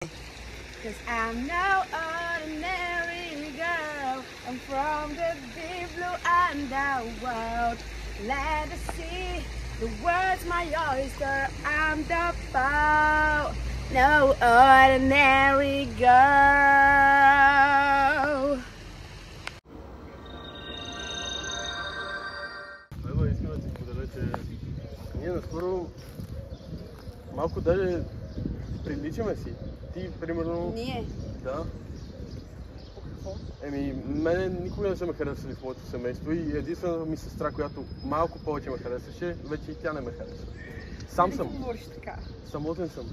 Cause I'm no ordinary girl. I'm from the deep blue underworld. Let us see the world's my oyster. I'm the bow. No ordinary girl. Искам да ти споделя, че ние наскоро малко даже приличаме си. Ти, примерно... Ние? Да. Мене никога не са ме харесали в моето семейство и единствената ми сестра, която малко повече ме харесваше, вече и тя не ме харесва. Сам съм. Не говориш така. Самотен съм.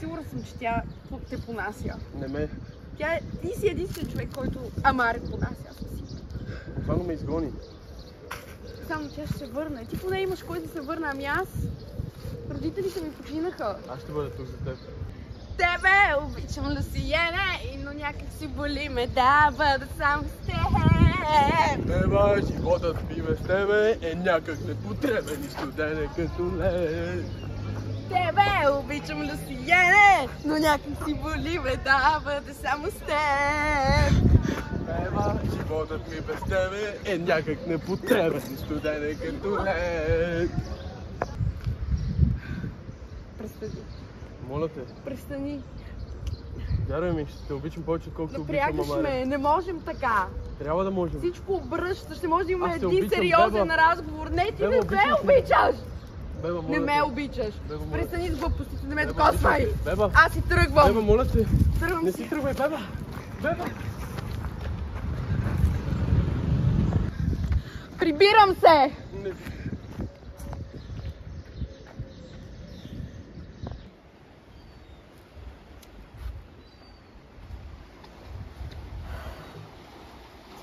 Сигурна съм, че тя те понася. Не ме. Ти си единствен човек, който Амари понася. Аз съм сигурна. Буквално ме изгони. Само тя ще се върне. Ти поне имаш кой да се върне, ами аз... Родителите ми починаха. Аз ще бъда тук за теб. Тебе обичам, Люсиена, но някак си боли ме да бъда само с теб. Ева, животът ми без тебе е някак непотребен и студен като лед. Тебе обичам, Люсиена, но някак си боли ме да бъда само с теб. Ева, животът ми без тебе е някак непотребен и студен като лед. Престани. Моля те. Престани. Вярвай ми, ще те обичам повече, отколкото обичам Напрягаш Амари. ме, не можем така. Трябва да можем. Всичко обръща, ще може да имаме Аз те един обичам, сериозен Беба. разговор. Не, ти Беба, не ме обичаш ли? обичаш! Беба, моля Не ме те. обичаш. Беба, моля Престани с глупостите, не ме Беба, докосвай. обичаш ли? Беба. Аз си тръгвам. Беба, моля те. Тръгвам Не си. си тръгвай, Беба. Беба. Прибирам се. Не.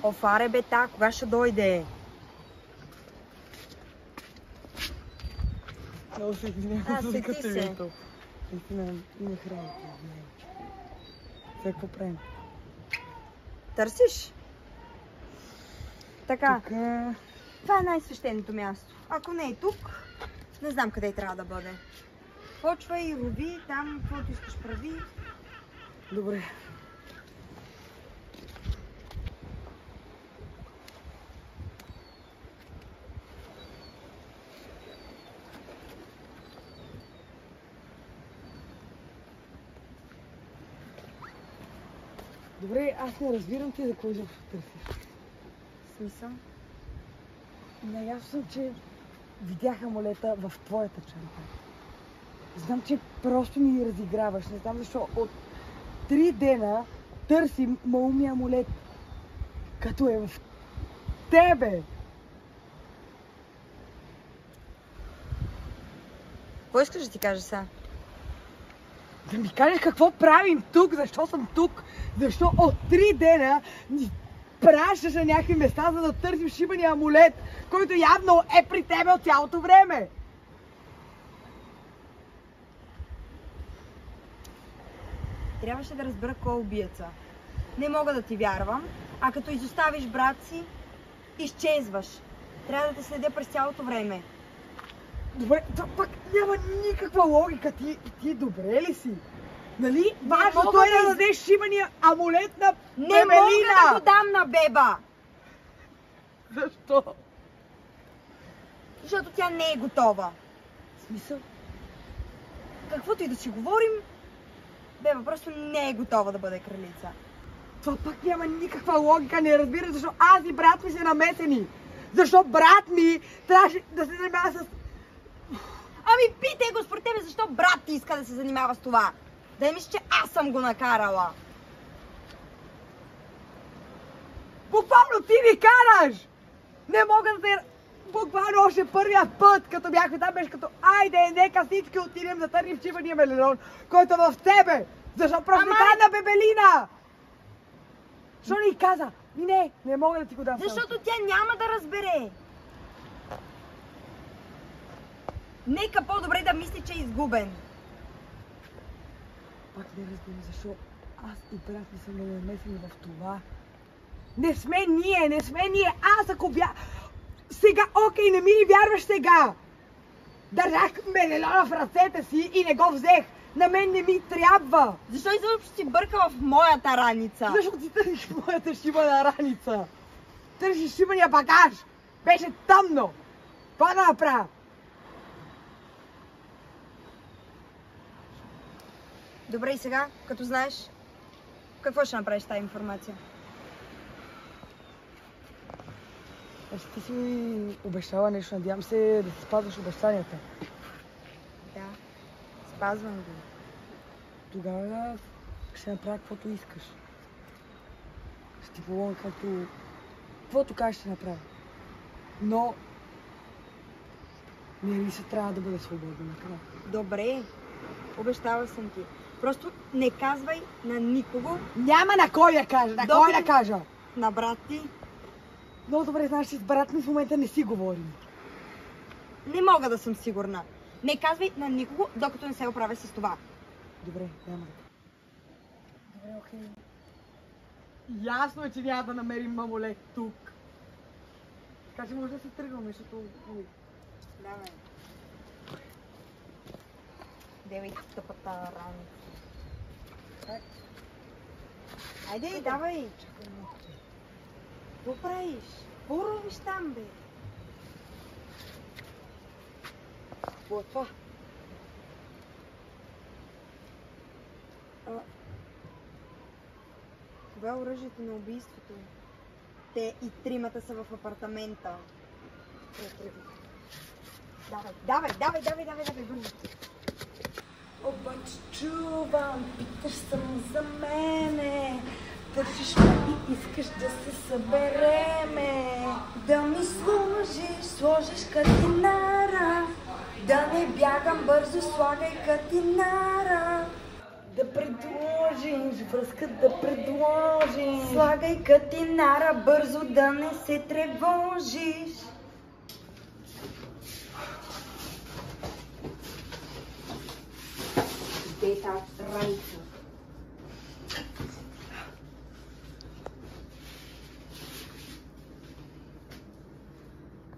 Офаре бета, кога ще дойде? Много се извинявам за сети като се. видео. Наистина, не храна. Сега какво правим? Търсиш? Така. Това е най-свещеното място. Ако не е тук, не знам къде трябва да бъде. Почвай и роби там, каквото искаш прави. Добре. Добре, аз не разбирам ти за кой изобщо търсиш. Смисъл? Наясно съм, че видях амулета в твоята чанта. Знам, че просто ми разиграваш. Не знам защо от 3 дена търсим малумия амулет, като е в тебе. Какво искаш да ти кажа сега? Да ми кажеш какво правим тук, защо съм тук, защо от 3 дена ни пращаш на някакви места, за да търсим шибания амулет, който явно е при тебе от цялото време. Трябваше да разбера кой е убиеца. Не мога да ти вярвам, а като изоставиш брат си, изчезваш. Трябва да те следя през цялото време. Добре, това пък няма никаква логика. Ти добре ли си? Нали? Важното мога е да да дадеш шибания амулет на Не Бебелина! мога да го дам на Беба! Защо? Защото тя не е готова. В смисъл? Каквото и да си говорим, Беба просто не е готова да бъде кралица. Това пак няма никаква логика, не разбира защо аз и брат ми се намесени. Защо брат ми трябваше да се занимава с... Ами питай го според тебе, защо брат ти иска да се занимава с това? Да я мисля, че аз съм го накарала. Буквално ти ми караш! Не мога да те... Буквално още първия път, като бяхме там, беше като айде, нека всички отидем да търним шибания меледон, който е в тебе! Защо просто Ама- на Бебелина? Защо не й каза? Не мога да ти го дам. Защото тя няма да разбере. Нека по-добре да мисли, че е изгубен. Пак не разбирам защо аз и брат ми са намесени в това. Не сме ние! Аз ако Сега, окей, не ми ли вярваш сега? Държах мелелона в ръцете си и не го взех. На мен не ми трябва! Защо изобщо си бъркала в моята раница? Защо ти търсиш моята шибана раница? Търсиш шибания багаж! Беше тъмно! Това да направя! Добре, и сега, като знаеш, какво ще направиш с тази информация? Ти си ми обещала нещо, надявам се да си спазваш обещанията. Да, спазвам го. Тогава ще направя каквото искаш. Ще ти помогна каквото кажеш ще направя. Но не се трябва да бъде свободна. Добре, обещала съм ти. Просто не казвай на никого. Няма на кой да кажа, на кой да кажа. На брат ти. Много добре знаеш, че с брат ми в момента не си говорим. Не мога да съм сигурна. Не казвай на никого, докато не се оправя с това. Добре, няма да. Добре, окей. Ясно е, че няма да намерим мамолет тук. Така че може да се тръгваме, защото... Давай. Девай тъпата раница. Айде, давай. Чакай малко. Какво правиш? Какво ровиш там, бе? Какво е това? Това е оръжието на убийството. Те и тримата са в апартамента. Давай, бързо. Обаче чувам, питаш само за мене. Търсиш ме и искаш да се събереме. Да ми сложиш катинара. Да не бягам бързо, слагай катинара. Да предложиш, връзка да предложиш. Слагай катинара, бързо да не се тревожиш. Дета раница.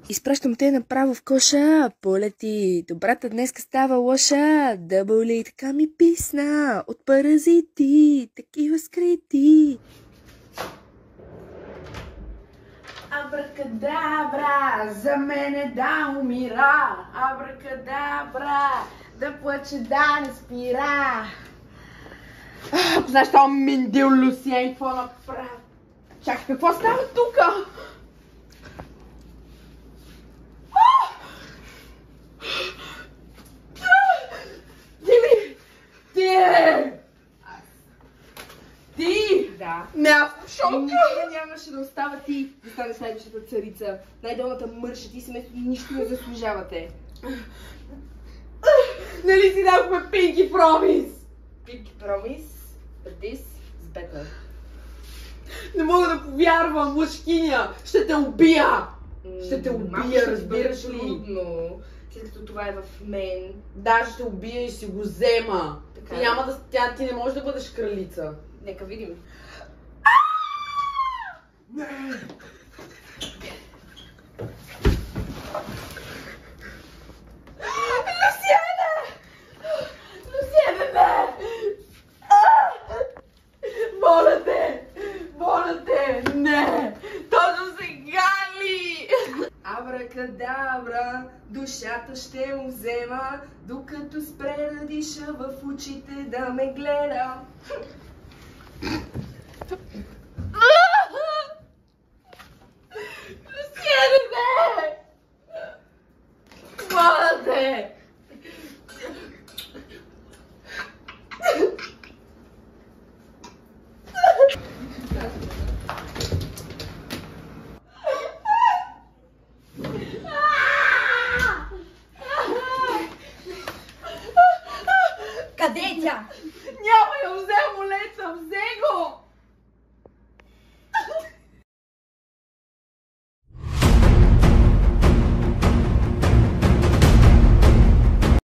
Изпращам те направо в коша, полети. Добрата днеска става лоша, да боли, така ми писна от паразити, такива скрити. Абракадабра, за мене да умира. Абракадабра, да плаче, да не спира. Знаеш, това Миндил Люсиен, какво направи? Чакай, какво става тука? Ти! Да. Не, аз в шока! Никога нямаше да остава ти да стане следващата царица. Най-долната мърша, ти семейство нищо не заслужавате. Нали си дадохме Pinky Promise? Pinky promise, but this is better. Не мога да повярвам, лъжкиня! Ще те убия! Ще те Малко убия, ще разбираш бъде ли? трудно, след като това е в мен. Да, ще те убия и ще го взема. Така И е. няма да... Ти не можеш да бъдеш кралица. Нека видим. Люсиене, не! Моля те, не! Точно сега ли? Абракадабра, душата ще му взема, докато спре да диша в очите да ме гледа. Люсиене, не! Моля те! Къде е тя?